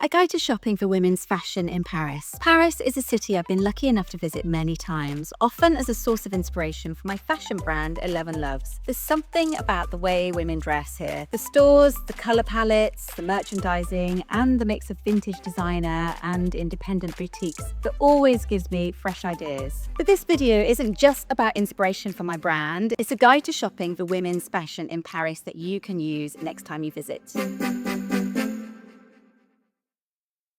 A guide to shopping for women's fashion in Paris. Paris is a city I've been lucky enough to visit many times, often as a source of inspiration for my fashion brand 11 Loves. There's something about the way women dress here. The stores, the colour palettes, the merchandising, and the mix of vintage designer and independent boutiques that always gives me fresh ideas. But this video isn't just about inspiration for my brand, it's a guide to shopping for women's fashion in Paris that you can use next time you visit.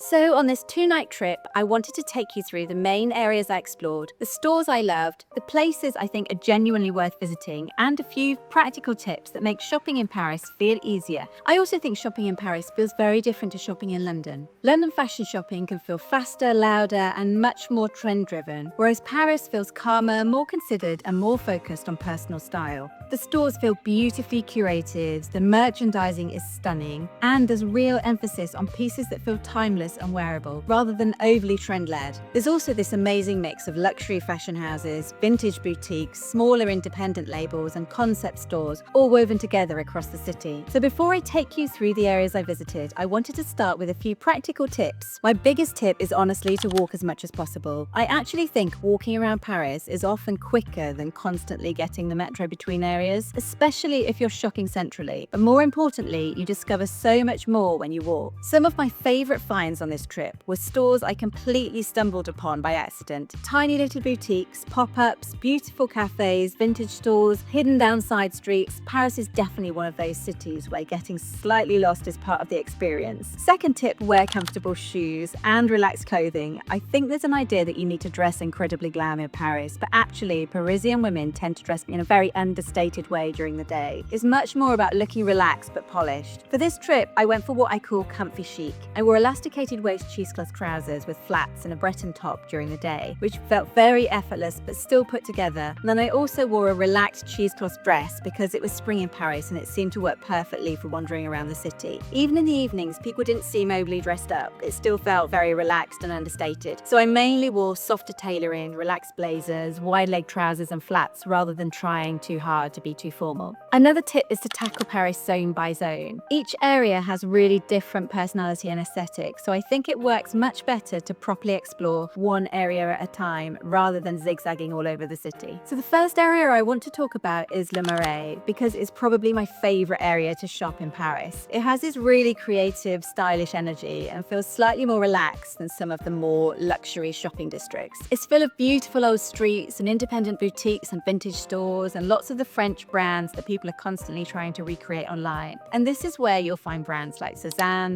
So on this 2-night trip, I wanted to take you through the main areas I explored, the stores I loved, the places I think are genuinely worth visiting, and a few practical tips that make shopping in Paris feel easier. I also think shopping in Paris feels very different to shopping in London. London fashion shopping can feel faster, louder, and much more trend-driven, whereas Paris feels calmer, more considered, and more focused on personal style. The stores feel beautifully curated, the merchandising is stunning, and there's real emphasis on pieces that feel timeless and wearable, rather than overly trend-led. There's also this amazing mix of luxury fashion houses, vintage boutiques, smaller independent labels, and concept stores, all woven together across the city. So before I take you through the areas I visited, I wanted to start with a few practical tips. My biggest tip is honestly to walk as much as possible. I actually think walking around Paris is often quicker than constantly getting the metro between areas, especially if you're shopping centrally. But more importantly, you discover so much more when you walk. Some of my favourite finds on this trip were stores I completely stumbled upon by accident. Tiny little boutiques, pop-ups, beautiful cafes, vintage stores, hidden down side streets. Paris is definitely one of those cities where getting slightly lost is part of the experience. Second tip, wear comfortable shoes and relaxed clothing. I think there's an idea that you need to dress incredibly glam in Paris, but actually Parisian women tend to dress in a very understated way during the day. It's much more about looking relaxed but polished. For this trip, I went for what I call comfy chic. I wore elasticated waist cheesecloth trousers with flats and a Breton top during the day, which felt very effortless but still put together. And then I also wore a relaxed cheesecloth dress because it was spring in Paris and it seemed to work perfectly for wandering around the city. Even in the evenings, people didn't seem overly dressed up. It still felt very relaxed and understated. So I mainly wore softer tailoring, relaxed blazers, wide leg trousers and flats rather than trying too hard to be too formal. Another tip is to tackle Paris zone by zone. Each area has really different personality and aesthetic, so I think it works much better to properly explore one area at a time rather than zigzagging all over the city. So the first area I want to talk about is Le Marais because it's probably my favourite area to shop in Paris. It has this really creative, stylish energy and feels slightly more relaxed than some of the more luxury shopping districts. It's full of beautiful old streets and independent boutiques and vintage stores and lots of the French brands that people are constantly trying to recreate online. And this is where you'll find brands like Sezane,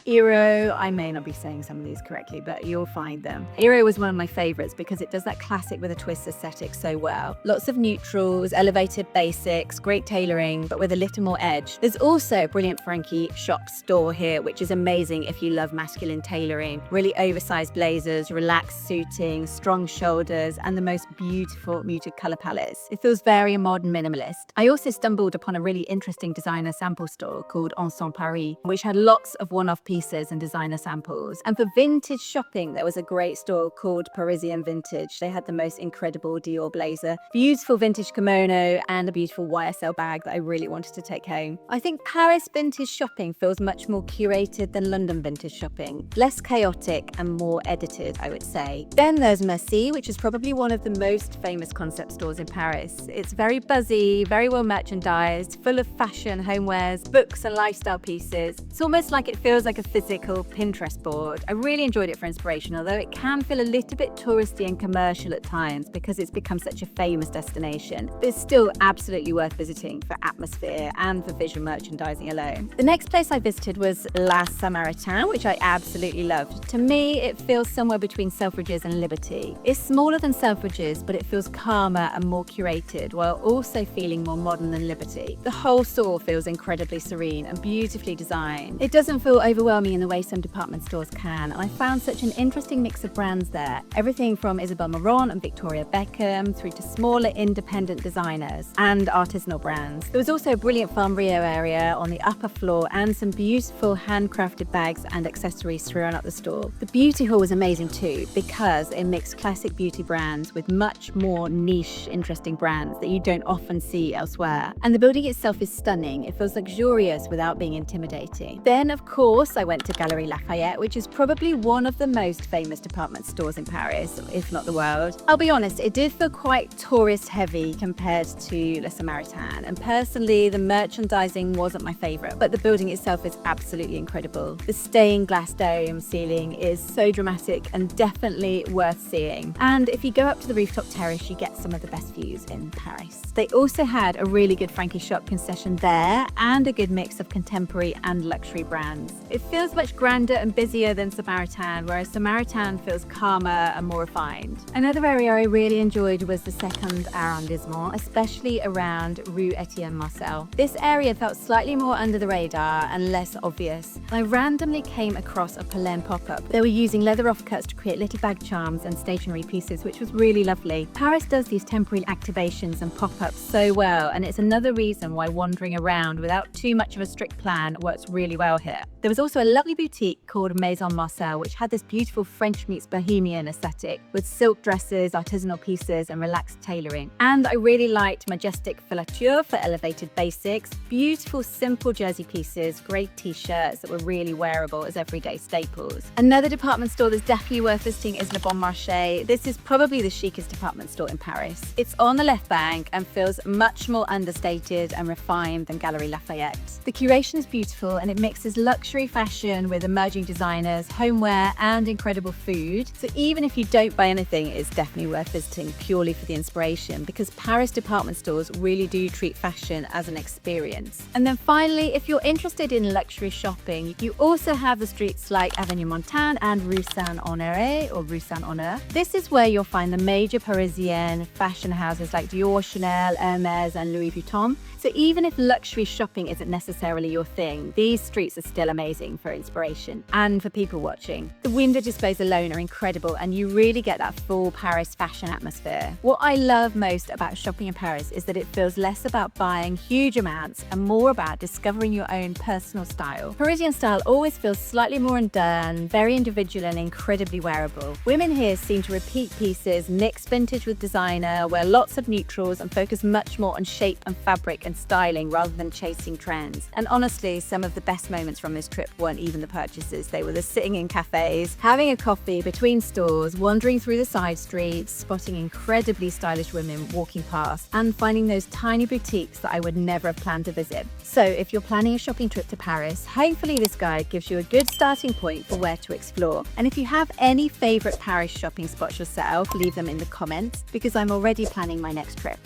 Hero, I may not be saying some of these correctly, but you'll find them. Hero was one of my favorites because it does that classic with a twist aesthetic so well. Lots of neutrals, elevated basics, great tailoring, but with a little more edge. There's also a brilliant Frankie shop store here, which is amazing if you love masculine tailoring, really oversized blazers, relaxed suiting, strong shoulders, and the most beautiful muted color palettes. It feels very modern minimalist. I also stumbled upon a really interesting designer sample store called Ensemble Paris, which had lots of one-off pieces and designer samples. And for vintage shopping, there was a great store called Parisienne Vintage. They had the most incredible Dior blazer, beautiful vintage kimono, and a beautiful YSL bag that I really wanted to take home. I think Paris vintage shopping feels much more curated than London vintage shopping. Less chaotic and more edited, I would say. Then there's Marais, which is probably one of the most famous concept stores in Paris. It's very buzzy, very well merchandised, full of fashion, homewares, books and lifestyle pieces. It's almost like it feels like a physical Pinterest board. I really enjoyed it for inspiration, although it can feel a little bit touristy and commercial at times because it's become such a famous destination. But it's still absolutely worth visiting for atmosphere and for visual merchandising alone. The next place I visited was La Samaritaine, which I absolutely loved. To me, it feels somewhere between Selfridges and Liberty. It's smaller than Selfridges, but it feels calmer and more curated, while also feeling more modern than Liberty. The whole store feels incredibly serene and beautifully designed. It doesn't feel overwhelming in the way some department stores can, and I found such an interesting mix of brands there. Everything from Isabel Marant and Victoria Beckham through to smaller independent designers and artisanal brands. There was also a brilliant Farm Rio area on the upper floor and some beautiful handcrafted bags and accessories thrown up the store. The beauty hall was amazing too because it mixed classic beauty brands with much more niche, interesting brands that you don't often see elsewhere. And the building itself is stunning. It feels luxurious without being intimidating. Then, of course, I went to Galeries Lafayette Lafayette, which is probably one of the most famous department stores in Paris, if not the world. I'll be honest, it did feel quite tourist heavy compared to La Samaritaine, and personally the merchandising wasn't my favourite, but the building itself is absolutely incredible. The stained glass dome ceiling is so dramatic and definitely worth seeing. And if you go up to the rooftop terrace, you get some of the best views in Paris. They also had a really good Frankie shop concession there and a good mix of contemporary and luxury brands. It feels much grander and busier than Samaritaine, whereas Samaritaine feels calmer and more refined. Another area I really enjoyed was the second arrondissement, especially around Rue Etienne Marcel. This area felt slightly more under the radar and less obvious. I randomly came across a Pollen pop-up. They were using leather offcuts to create little bag charms and stationery pieces, which was really lovely. Paris does these temporary activations and pop-ups so well, and it's another reason why wandering around without too much of a strict plan works really well here. There was also a lovely boutique called Maison Marcel, which had this beautiful French meets Bohemian aesthetic with silk dresses, artisanal pieces, and relaxed tailoring. And I really liked majestic filature for elevated basics, beautiful simple jersey pieces, great t-shirts that were really wearable as everyday staples. Another department store that's definitely worth visiting is Le Bon Marche. This is probably the chicest department store in Paris. It's on the left bank and feels much more understated and refined than Galeries Lafayette. The curation is beautiful and it mixes luxury fashion with emerging designers, homeware, and incredible food. So even if you don't buy anything, it's definitely worth visiting purely for the inspiration, because Paris department stores really do treat fashion as an experience. And then finally, if you're interested in luxury shopping, you also have the streets like Avenue Montaigne and Rue Saint-Honore or Rue Saint-Honore. This is where you'll find the major Parisienne fashion houses like Dior, Chanel, Hermes, and Louis Vuitton. So even if luxury shopping isn't necessarily your thing, these streets are still amazing for inspiration and for people watching. The window displays alone are incredible, and you really get that full Paris fashion atmosphere. What I love most about shopping in Paris is that it feels less about buying huge amounts and more about discovering your own personal style. Parisian style always feels slightly more undone, very individual and incredibly wearable. Women here seem to repeat pieces, mix vintage with designer, wear lots of neutrals, and focus much more on shape and fabric and styling rather than chasing trends. And honestly, some of the best moments from this trip weren't even the purchases. They were the sitting in cafes, having a coffee between stores, wandering through the side streets, spotting incredibly stylish women walking past, and finding those tiny boutiques that I would never have planned to visit. So if you're planning a shopping trip to Paris, hopefully this guide gives you a good starting point for where to explore. And if you have any favorite Paris shopping spots yourself, leave them in the comments, because I'm already planning my next trip.